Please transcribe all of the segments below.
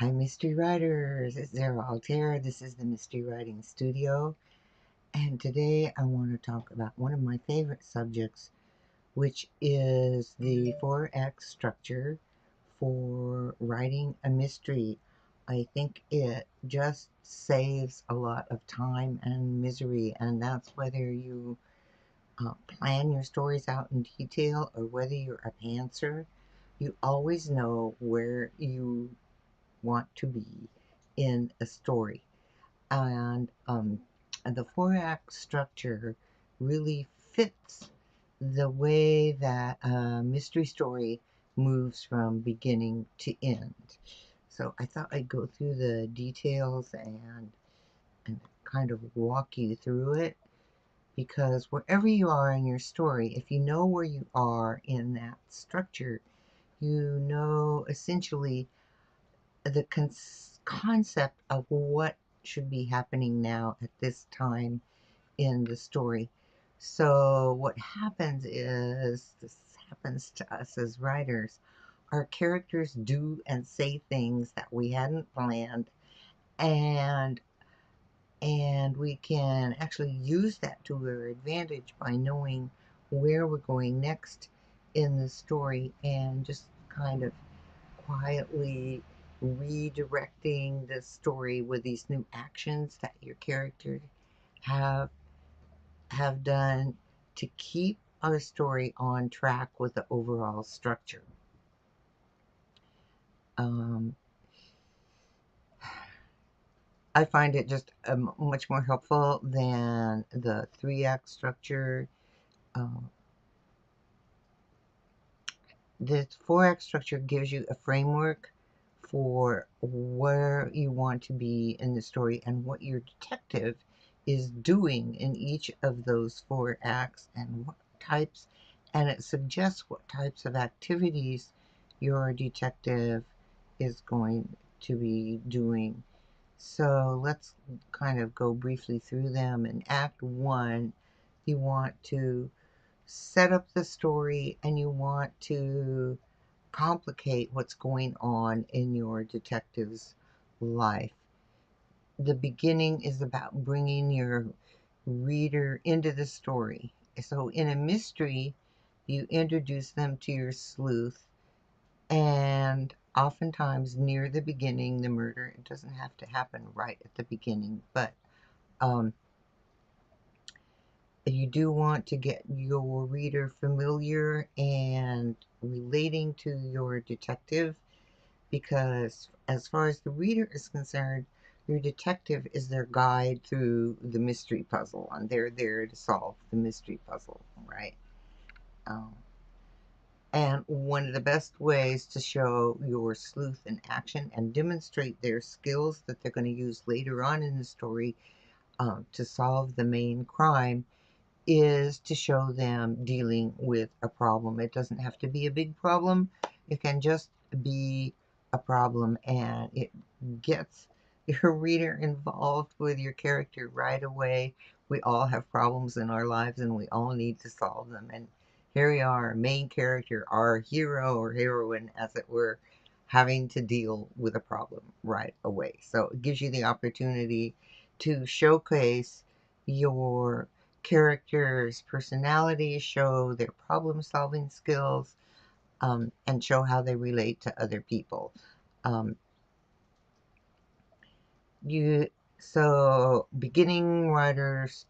Hi, mystery writers. It's Zara Altair. This is the Mystery Writing Studio, and today I want to talk about one of my favorite subjects, which is the 4-act structure for writing a mystery. I think it just saves a lot of time and misery, and that's whether you plan your stories out in detail or whether you're a pantser. You always know where you want to be in a story. And the 4-act structure really fits the way that a mystery story moves from beginning to end. So I thought I'd go through the details and kind of walk you through it, because wherever you are in your story, if you know where you are in that structure, you know essentially the concept of what should be happening now at this time in the story. So what happens is, this happens to us as writers, our characters do and say things that we hadn't planned, and we can actually use that to our advantage by knowing where we're going next in the story, and just kind of quietly redirecting the story with these new actions that your characters have done to keep our story on track with the overall structure. Um, I find it just much more helpful than the 3-act structure. Uh, the 4-act structure gives you a framework for where you want to be in the story and what your detective is doing in each of those 4 acts, and what types, and it suggests what types of activities your detective is going to be doing. So let's kind of go briefly through them. In Act 1, you want to set up the story and you want to complicate what's going on in your detective's life. The beginning is about bringing your reader into the story. So in a mystery, you introduce them to your sleuth, and oftentimes near the beginning, the murder, it doesn't have to happen right at the beginning, but um, you do want to get your reader familiar and relating to your detective, because as far as the reader is concerned, your detective is their guide through the mystery puzzle, and they're there to solve the mystery puzzle, right? Um, and one of the best ways to show your sleuth in action and demonstrate their skills that they're going to use later on in the story to solve the main crime is to show them dealing with a problem. It doesn't have to be a big problem. It can just be a problem, and it gets your reader involved with your character right away. We all have problems in our lives and we all need to solve them. And here we are, main character, our hero or heroine, as it were, having to deal with a problem right away. So it gives you the opportunity to showcase your characters' personalities, show their problem solving skills, and show how they relate to other people. Um, you so beginning writers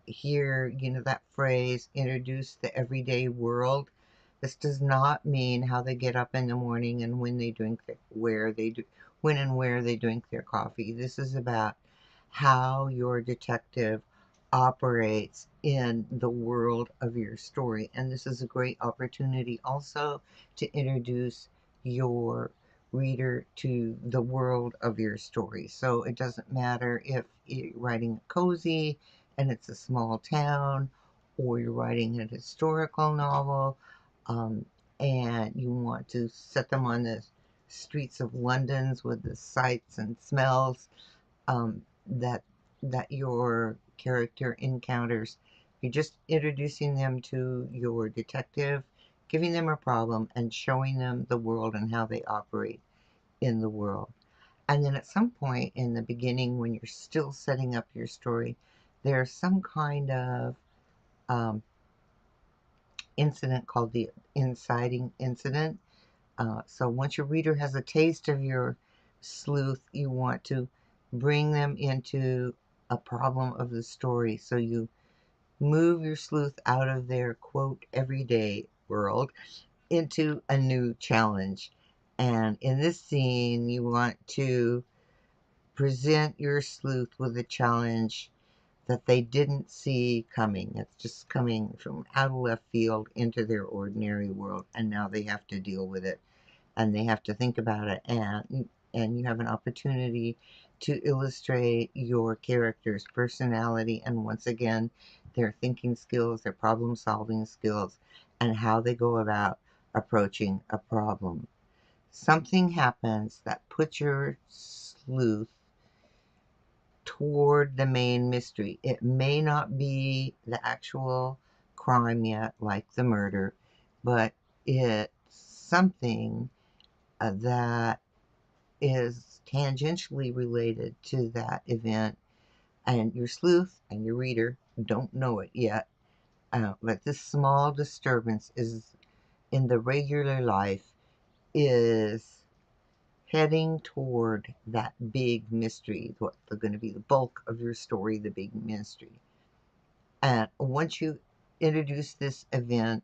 hear, that phrase, introduce the everyday world. This does not mean how they get up in the morning and when they drink where they do when and where they drink their coffee. This is about how your detective operates in the world of your story, and this is a great opportunity also to introduce your reader to the world of your story. So it doesn't matter if you're writing a cozy and it's a small town, or you're writing a historical novel, um, and you want to set them on the streets of London with the sights and smells that your character encounters. You're just introducing them to your detective, giving them a problem, and showing them the world and how they operate in the world. And then at some point in the beginning, when you're still setting up your story, there's some kind of um, incident called the inciting incident. So once your reader has a taste of your sleuth, you want to bring them into a problem of the story. So you move your sleuth out of their quote everyday world into a new challenge. And in this scene, you want to present your sleuth with a challenge that they didn't see coming. It's just coming from out of left field into their ordinary world, and now they have to deal with it, and they have to think about it, and you have an opportunity to illustrate your character's personality, and once again, their thinking skills, their problem solving skills, and how they go about approaching a problem. Something happens that puts your sleuth toward the main mystery. It may not be the actual crime yet, like the murder, but it's something that is tangentially related to that event, and your sleuth and your reader don't know it yet. But this small disturbance is in the regular life is heading toward that big mystery, what's going to be the bulk of your story, the big mystery. And once you introduce this event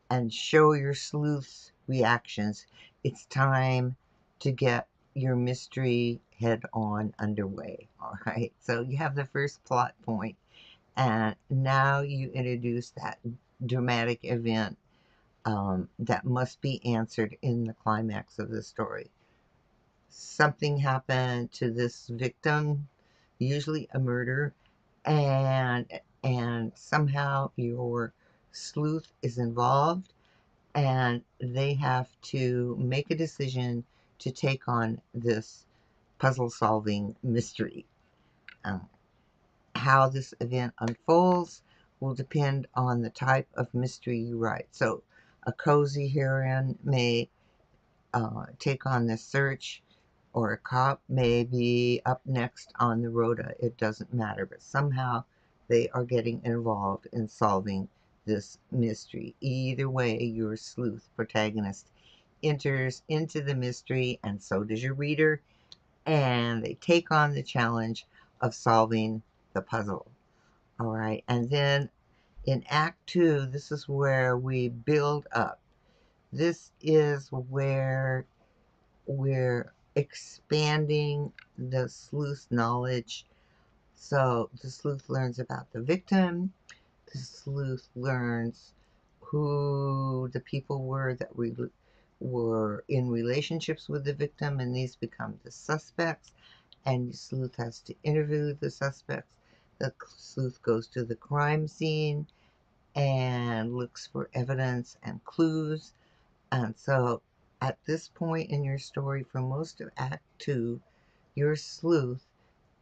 and show your sleuth's reactions, it's time to get your mystery head on underway. All right. So you have the first plot point, and now you introduce that dramatic event that must be answered in the climax of the story. Something happened to this victim, usually a murder, and somehow your sleuth is involved, and they have to make a decision to take on this puzzle solving mystery. Um, how this event unfolds will depend on the type of mystery you write. So, a cozy heroine may take on this search, or a cop may be up next on the rota. It doesn't matter, but somehow they are getting involved in solving this mystery. Either way, your sleuth protagonist enters into the mystery, and so does your reader, and they take on the challenge of solving the puzzle. All right, and then in Act Two, this is where we build up. This is where we're expanding the sleuth knowledge. So the sleuth learns about the victim. The sleuth learns who the people were that were in relationships with the victim, and these become the suspects. And the sleuth has to interview the suspects. The sleuth goes to the crime scene and looks for evidence and clues. And so at this point in your story, for most of Act Two, your sleuth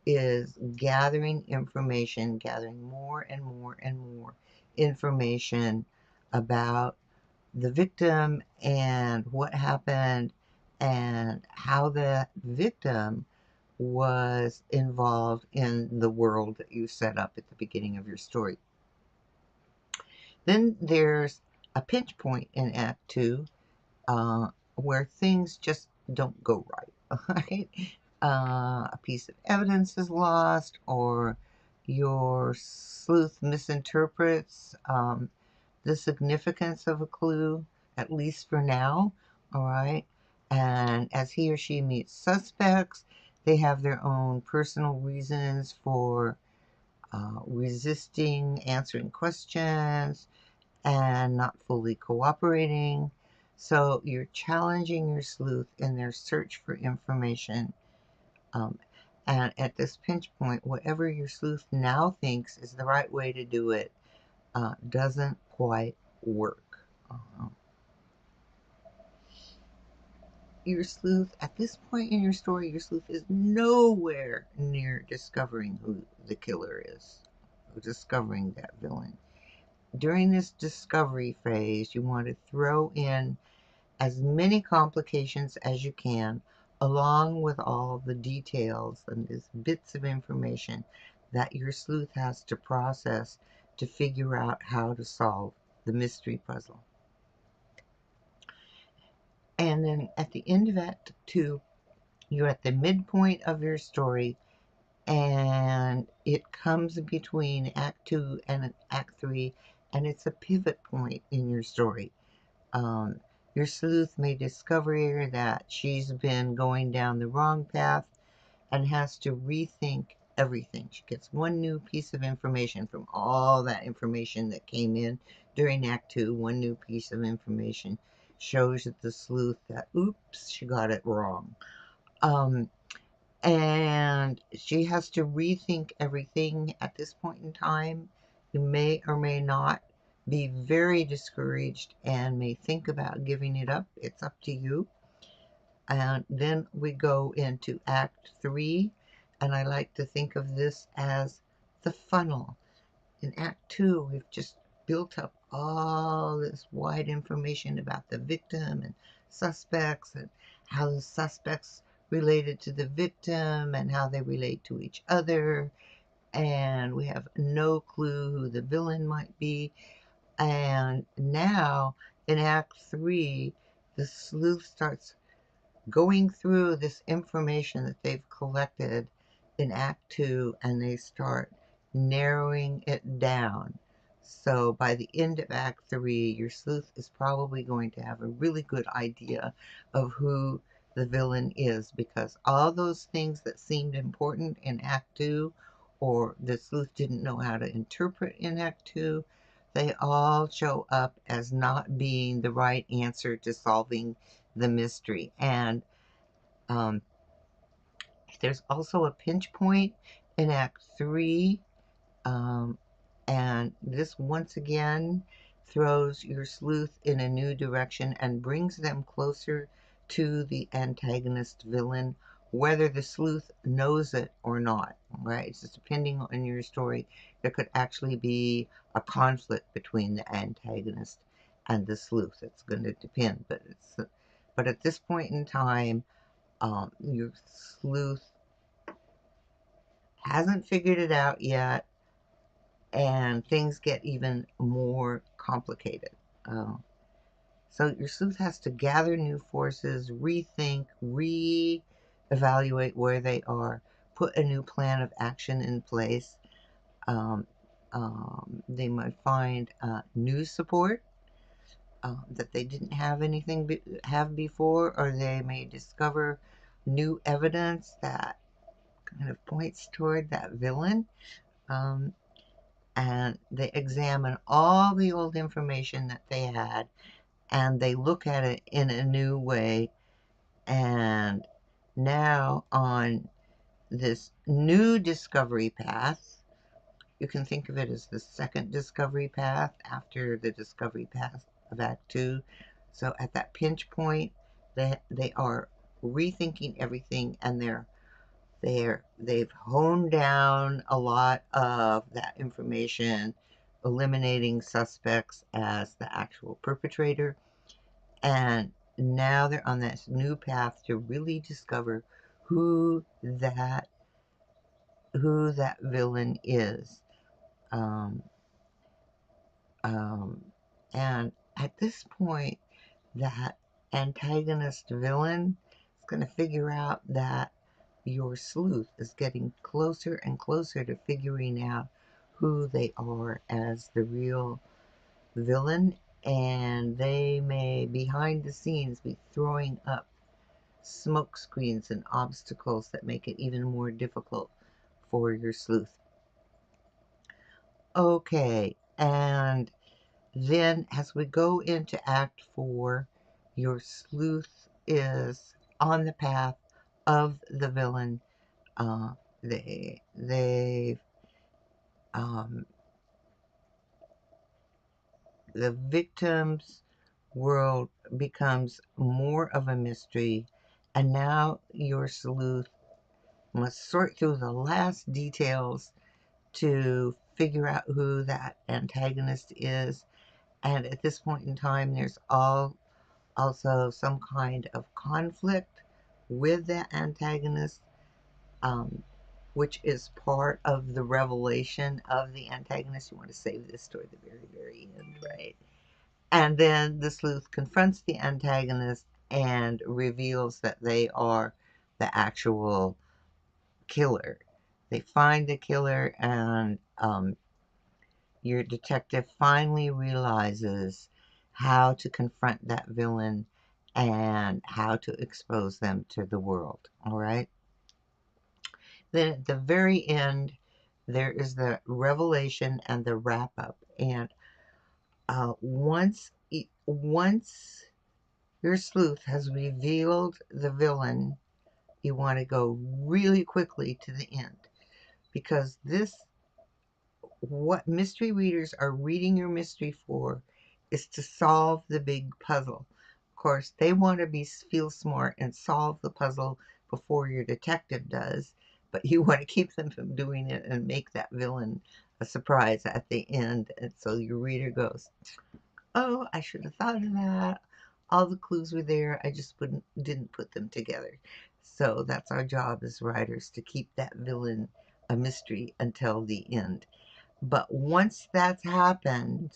is gathering information, gathering more and more and more information about the victim and what happened and how the victim was involved in the world that you set up at the beginning of your story. Then there's a pinch point in Act Two, where things just don't go right. Right? A piece of evidence is lost, or your sleuth misinterprets the significance of a clue, at least for now. All right. And as he or she meets suspects, they have their own personal reasons for resisting answering questions and not fully cooperating. So you're challenging your sleuth in their search for information. Um, and at this pinch point, whatever your sleuth now thinks is the right way to do it doesn't quite work. Uh, your sleuth, at this point in your story, your sleuth is nowhere near discovering who the killer is, or discovering that villain. During this discovery phase, you want to throw in as many complications as you can along with all the details and these bits of information that your sleuth has to process to figure out how to solve the mystery puzzle. And then at the end of Act 2, you're at the midpoint of your story, and it comes between Act 2 and Act 3, and it's a pivot point in your story. Um, your sleuth may discover that she's been going down the wrong path and has to rethink everything. She gets one new piece of information from all that information that came in during Act 2. One new piece of information shows the sleuth that, oops, she got it wrong. Um, and she has to rethink everything at this point in time. You may or may not be very discouraged and may think about giving it up. It's up to you. And then we go into Act 3, and I like to think of this as the funnel. In Act 2, we've just built up all this wide information about the victim and suspects, and how the suspects related to the victim and how they relate to each other. And we have no clue who the villain might be. And now in Act 3, the sleuth starts going through this information that they've collected in Act 2, and they start narrowing it down. So by the end of Act 3, your sleuth is probably going to have a really good idea of who the villain is, because all those things that seemed important in Act 2, or the sleuth didn't know how to interpret in Act 2, they all show up as not being the right answer to solving the mystery. And um, there's also a pinch point in Act 3, um, and this once again throws your sleuth in a new direction and brings them closer to the antagonist villain, whether the sleuth knows it or not. Right? It's just depending on your story. There could actually be a conflict between the antagonist and the sleuth. It's going to depend, but at this point in time, your sleuth hasn't figured it out yet, and things get even more complicated. Uh, so your sleuth has to gather new forces, rethink, re-evaluate where they are, put a new plan of action in place. Um, they might find new support that they didn't have have before, or they may discover new evidence that kind of points toward that villain. Um, and they examine all the old information that they had, and they look at it in a new way. And now, on this new discovery path, you can think of it as the second discovery path after the discovery path of Act 2. So at that pinch point, they are rethinking everything, and they've honed down a lot of that information, eliminating suspects as the actual perpetrator, and now they're on this new path to really discover who that villain is. Um, um, and at this point, that antagonist villain is going to figure out that your sleuth is getting closer and closer to figuring out who they are as the real villain, and they may, behind the scenes, be throwing up smoke screens and obstacles that make it even more difficult for your sleuth. Okay, and then as we go into Act 4, your sleuth is on the path of the villain. Uh, they um, the victim's world becomes more of a mystery, and now your sleuth must sort through the last details to figure out who that antagonist is. And at this point in time, there's also some kind of conflict with that antagonist, um, which is part of the revelation of the antagonist. You want to save this toward the very, very end, right? And then the sleuth confronts the antagonist and reveals that they are the actual killer. They find the killer, and your detective finally realizes how to confront that villain and how to expose them to the world. All right. Then at the very end, there is the revelation and the wrap up. And once your sleuth has revealed the villain, you want to go really quickly to the end, because what mystery readers are reading your mystery for is to solve the big puzzle. Of course, they want to feel smart and solve the puzzle before your detective does, but you want to keep them from doing it and make that villain a surprise at the end. And so your reader goes, "Oh, I should have thought of that. All the clues were there. I just didn't put them together." So that's our job as writers, to keep that villain a mystery until the end. But once that's happened,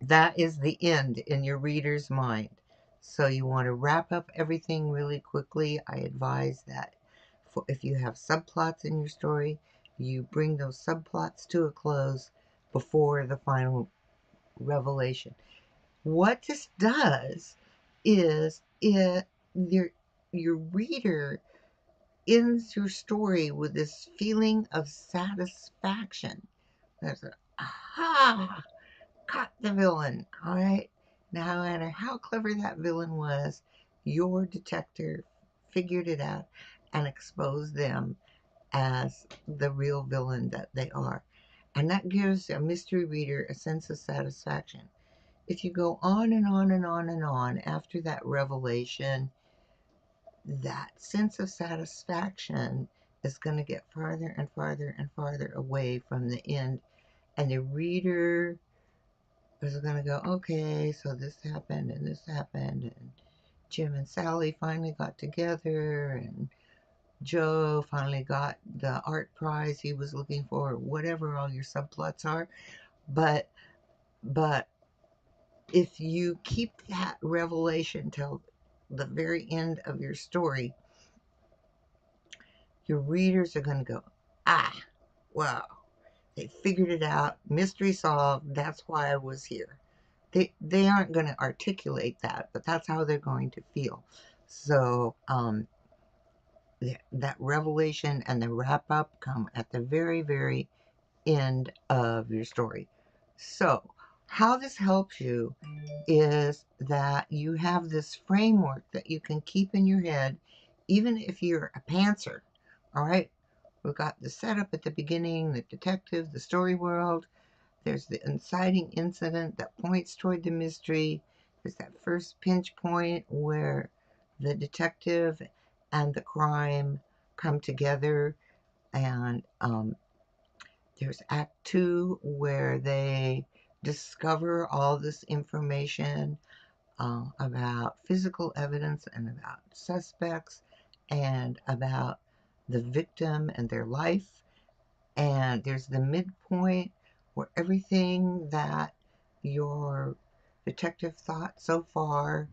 that is the end in your reader's mind. So you want to wrap up everything really quickly. I advise that if you have subplots in your story, you bring those subplots to a close before the final revelation. What this does is your reader ends your story with this feeling of satisfaction. There's a aha, caught the villain. All right. Now, no matter how clever that villain was, your detective figured it out and exposed them as the real villain that they are. And that gives a mystery reader a sense of satisfaction. If you go on and on and on and on after that revelation, that sense of satisfaction is going to get farther and farther and farther away from the end. And the reader is going to go, okay, so this happened and this happened, and Jim and Sally finally got together, and Joe finally got the art prize he was looking for, whatever all your subplots are. But but if you keep that revelation till the very end of your story, your readers are going to go, ah, wow, they figured it out, mystery solved, that's why I was here. They aren't going to articulate that, but that's how they're going to feel. So that revelation and the wrap up come at the very, very end of your story. So how this helps you is that you have this framework that you can keep in your head, even if you're a pantser. All right, we've got the setup at the beginning, the detective, the story world. There's the inciting incident that points toward the mystery. There's that first pinch point where the detective and the crime come together. And there's Act Two, where they discover all this information about physical evidence and about suspects and about the victim and their life. And there's the midpoint where everything that your detective thought so far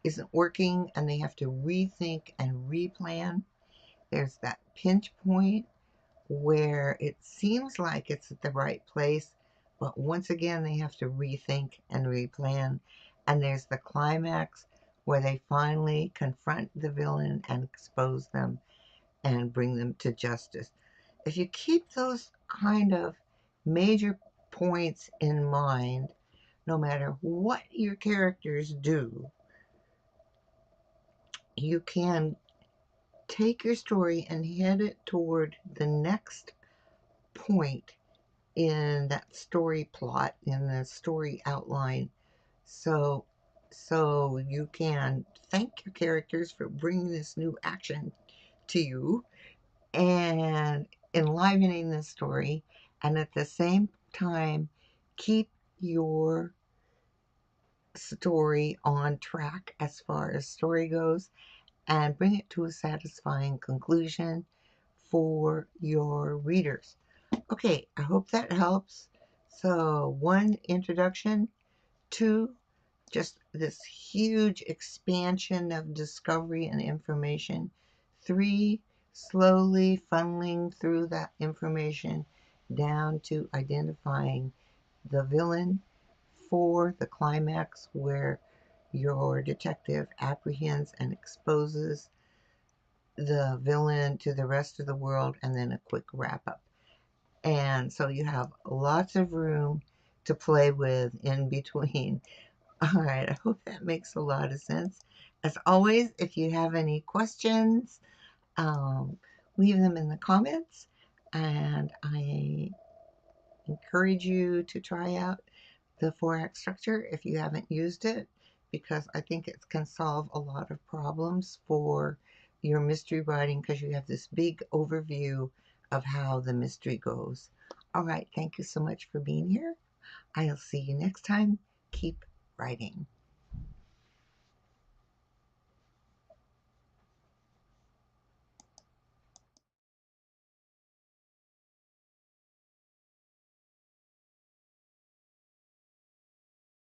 isn't working and they have to rethink and replan. There's that pinch point where it seems like it's at the right place, but once again they have to rethink and replan. And there's the climax where they finally confront the villain and expose them and bring them to justice. If you keep those kind of major points in mind, no matter what your characters do, you can take your story and head it toward the next point in that story plot, in the story outline. So so you can thank your characters for bringing this new action to you and enlivening the story, and at the same time keep your story on track as far as story goes and bring it to a satisfying conclusion for your readers. Okay, I hope that helps. So, one, introduction. Two, just this huge expansion of discovery and information. Three, slowly funneling through that information down to identifying the villain. Four, the climax where your detective apprehends and exposes the villain to the rest of the world, and then a quick wrap up. And so you have lots of room to play with in between. All right, I hope that makes a lot of sense. As always, if you have any questions, um, leave them in the comments, and I encourage you to try out the 4-act structure if you haven't used it, because I think it can solve a lot of problems for your mystery writing because you have this big overview of how the mystery goes. All right, thank you so much for being here. I'll see you next time. Keep writing.